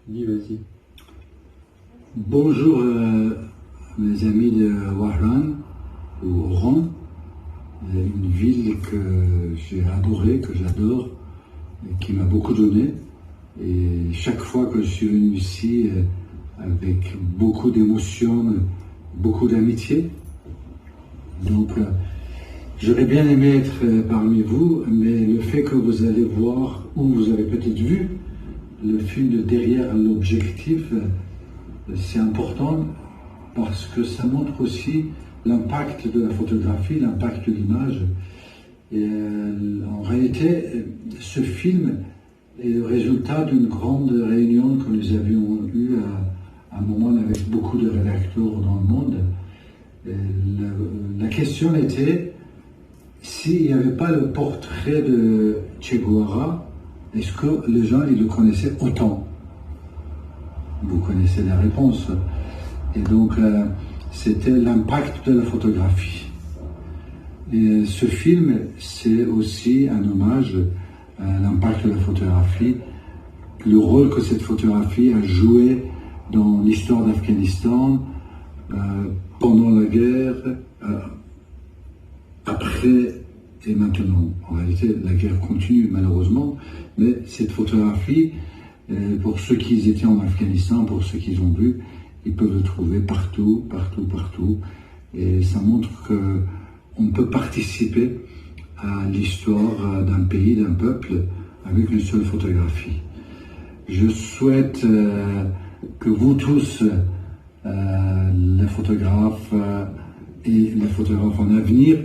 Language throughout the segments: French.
Dis, vas-y. Bonjour mes amis de Wahran ou Oran, une ville que j'ai adorée, que j'adore, et qui m'a beaucoup donné. Et chaque fois que je suis venu ici, avec beaucoup d'émotions, beaucoup d'amitié. Donc j'aurais bien aimé être parmi vous, mais le fait que vous allez voir, ou vous avez peut-être vu, le film de Derrière l'objectif, c'est important parce que ça montre aussi l'impact de la photographie, l'impact de l'image. Et en réalité, ce film est le résultat d'une grande réunion que nous avions eue à un moment avec beaucoup de rédacteurs dans le monde. Et la question était, s'il n'y avait pas le portrait de Che Guevara, est-ce que les gens ils le connaissaient autant? Vous connaissez la réponse. Et donc, c'était l'impact de la photographie. Et ce film, c'est aussi un hommage à l'impact de la photographie, le rôle que cette photographie a joué dans l'histoire d'Afghanistan, pendant la guerre, après et maintenant. En réalité, la guerre continue malheureusement, mais cette photographie, pour ceux qui étaient en Afghanistan, pour ceux qui ont vu, ils peuvent le trouver partout, partout, partout. Et ça montre qu'on peut participer à l'histoire d'un pays, d'un peuple, avec une seule photographie. Je souhaite que vous tous, les photographes et les photographes en avenir,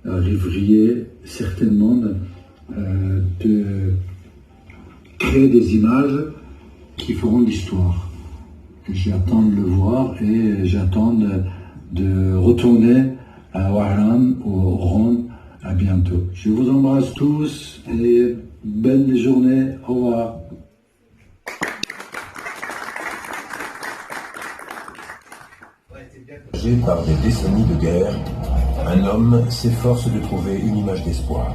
rêveriez certainement de créer des images qui feront l'histoire. J'attends de le voir et j'attends de retourner à Wahran ou Oran à bientôt. Je vous embrasse tous et belle journée. Au revoir. Par des décennies de guerre, un homme s'efforce de trouver une image d'espoir.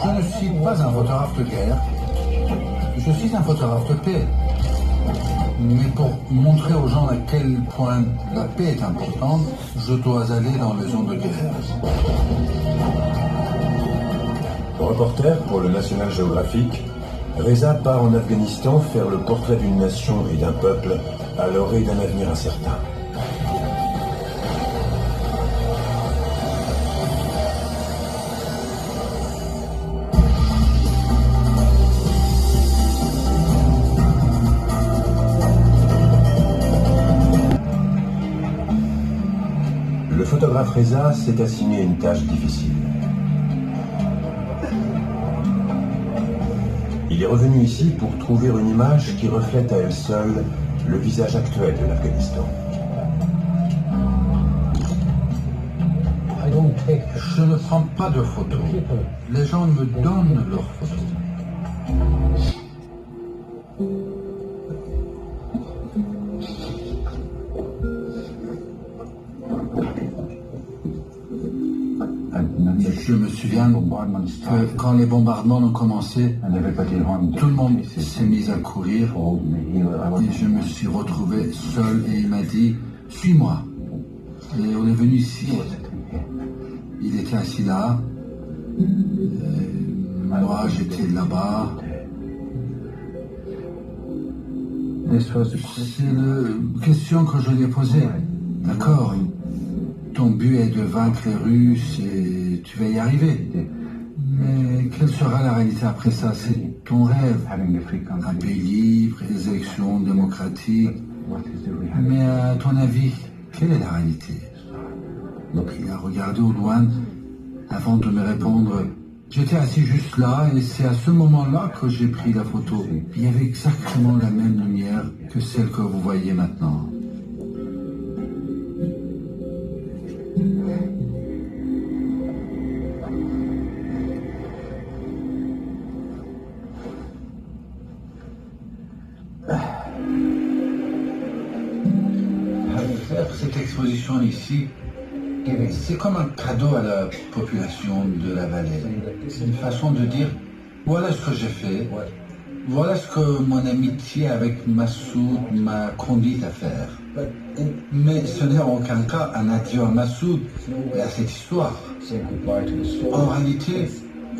Je ne suis pas un photographe de guerre, je suis un photographe de paix. Mais pour montrer aux gens à quel point la paix est importante, je dois aller dans les zones de guerre. Reporter pour le National Geographic, Reza part en Afghanistan faire le portrait d'une nation et d'un peuple à l'orée d'un avenir incertain. Le photographe Reza s'est assigné une tâche difficile. Il est revenu ici pour trouver une image qui reflète à elle seule le visage actuel de l'Afghanistan. Je ne prends pas de photos. Les gens me donnent leurs photos. Je me souviens que quand les bombardements ont commencé, tout le monde s'est mis à courir et je me suis retrouvé seul et il m'a dit « Suis-moi ». Et on est venu ici. Il était assis là, moi j'étais là-bas. C'est la question que je lui ai posée. D'accord, ton but est de vaincre les Russes et tu vas y arriver. Mais quelle sera la réalité après ça? C'est ton rêve. Un pays libre, des élections démocratiques. Mais à ton avis, quelle est la réalité? Donc il a regardé au loin avant de me répondre. J'étais assis juste là et c'est à ce moment-là que j'ai pris la photo. Il y avait exactement la même lumière que celle que vous voyez maintenant. Faire cette exposition ici, c'est comme un cadeau à la population de la vallée. C'est une façon de dire, voilà ce que j'ai fait, Voilà ce que mon amitié avec Massoud m'a conduit à faire. Mais ce n'est en aucun cas un adieu à Massoud et à cette histoire. En réalité,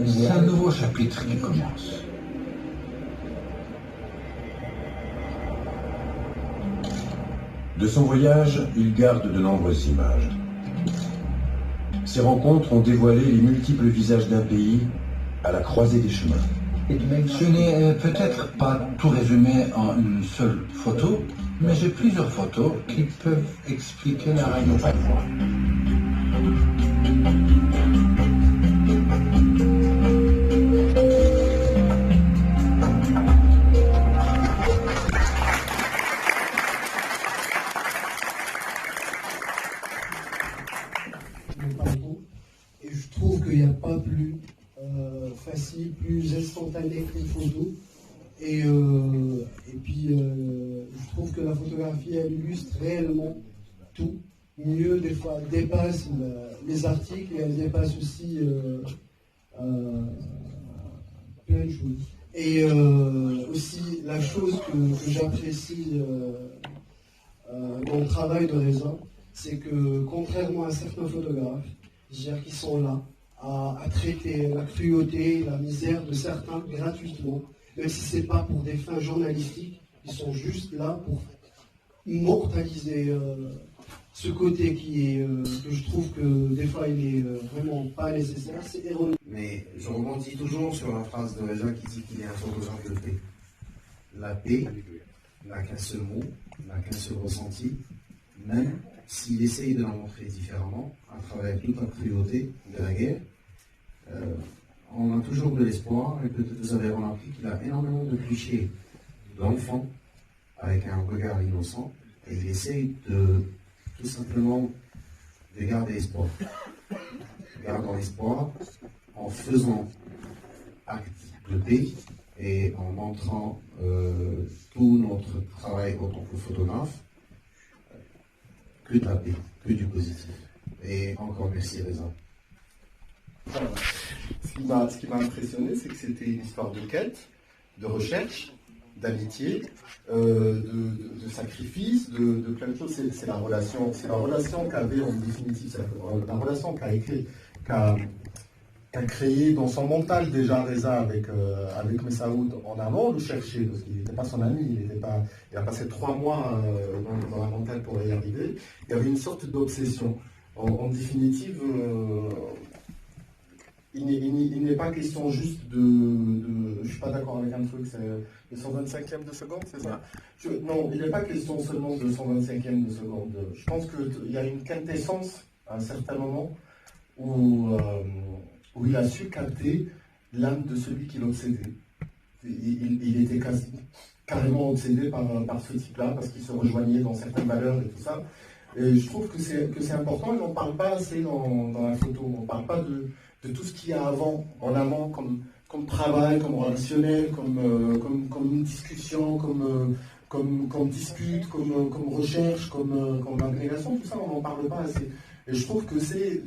c'est un nouveau chapitre qui commence. De son voyage, il garde de nombreuses images. Ces rencontres ont dévoilé les multiples visages d'un pays à la croisée des chemins. Je n'ai peut-être pas tout résumé en une seule photo, mais j'ai plusieurs photos qui peuvent expliquer la réalité. Et je trouve qu'il n'y a pas plus facile, plus instantané qu'une photo. Et puis, je trouve que la photographie, elle illustre réellement tout. Mieux, des fois, elle dépasse les articles et elle dépasse aussi plein de choses. Et aussi, la chose que j'apprécie dans le travail de Reza, c'est que contrairement à certains photographes, qui sont là à traiter la cruauté, la misère de certains gratuitement, même si ce n'est pas pour des fins journalistiques, ils sont juste là pour immortaliser ce côté qui est, que je trouve que des fois il est vraiment pas nécessaire, c'est erroné. Mais je rebondis toujours sur la phrase de Reza qui dit qu'il est un photographe de paix. La paix n'a qu'un seul mot, n'a qu'un seul ressenti, même s'il essaye de la montrer différemment, à travers toute la cruauté de la guerre. On a toujours de l'espoir, et peut-être vous avez remarqué qu'il a énormément de clichés d'enfants avec un regard innocent, et il essaye de tout simplement de garder espoir. Gardant espoir en faisant acte de paix et en montrant tout notre travail en tant que photographe, que de la paix, que du positif. Et encore merci Reza. Ce qui m'a impressionné, c'est que c'était une histoire de quête, de recherche, d'amitié, de sacrifice, de plein de choses. C'est la relation qu'avait en définitive, la relation qu'a créé dans son mental déjà Reza avec Messaoud en amont, le chercher, parce qu'il n'était pas son ami, il a passé 3 mois dans la montagne pour y arriver. Il y avait une sorte d'obsession. En définitive, il n'est pas question juste je ne suis pas d'accord avec un truc, c'est le 125e de seconde, c'est ça? Non, il n'est pas question seulement de 125e de seconde. Je pense qu'il y a une quintessence à un certain moment où il a su capter l'âme de celui qui l'obsédait. Il était carrément obsédé par ce type-là, parce qu'il se rejoignait dans certaines valeurs et tout ça. Et je trouve que c'est important, et on ne parle pas assez dans la photo. On ne parle pas de tout ce qu'il y a en amont, comme travail, comme relationnel, comme discussion, comme dispute, comme recherche, comme agrégation, tout ça, on n'en parle pas assez. Et je trouve que c'est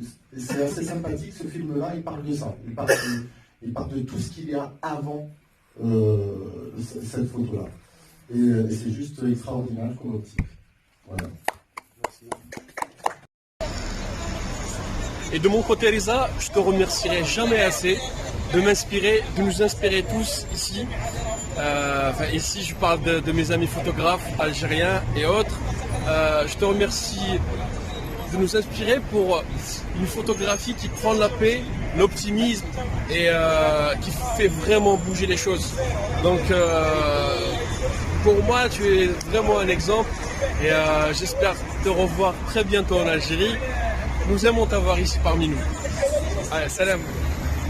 assez sympathique, ce film-là, il parle de ça. Il parle de tout ce qu'il y a avant cette photo-là. Et c'est juste extraordinaire comme optique. Voilà. Et de mon côté, Reza, je te remercierai jamais assez de nous inspirer tous ici. Ici, je parle de mes amis photographes algériens et autres. Je te remercie de nous inspirer pour une photographie qui prend la paix, l'optimisme et qui fait vraiment bouger les choses. Donc, pour moi, tu es vraiment un exemple et j'espère te revoir très bientôt en Algérie. Nous aimons t'avoir ici parmi nous. Allez, salam.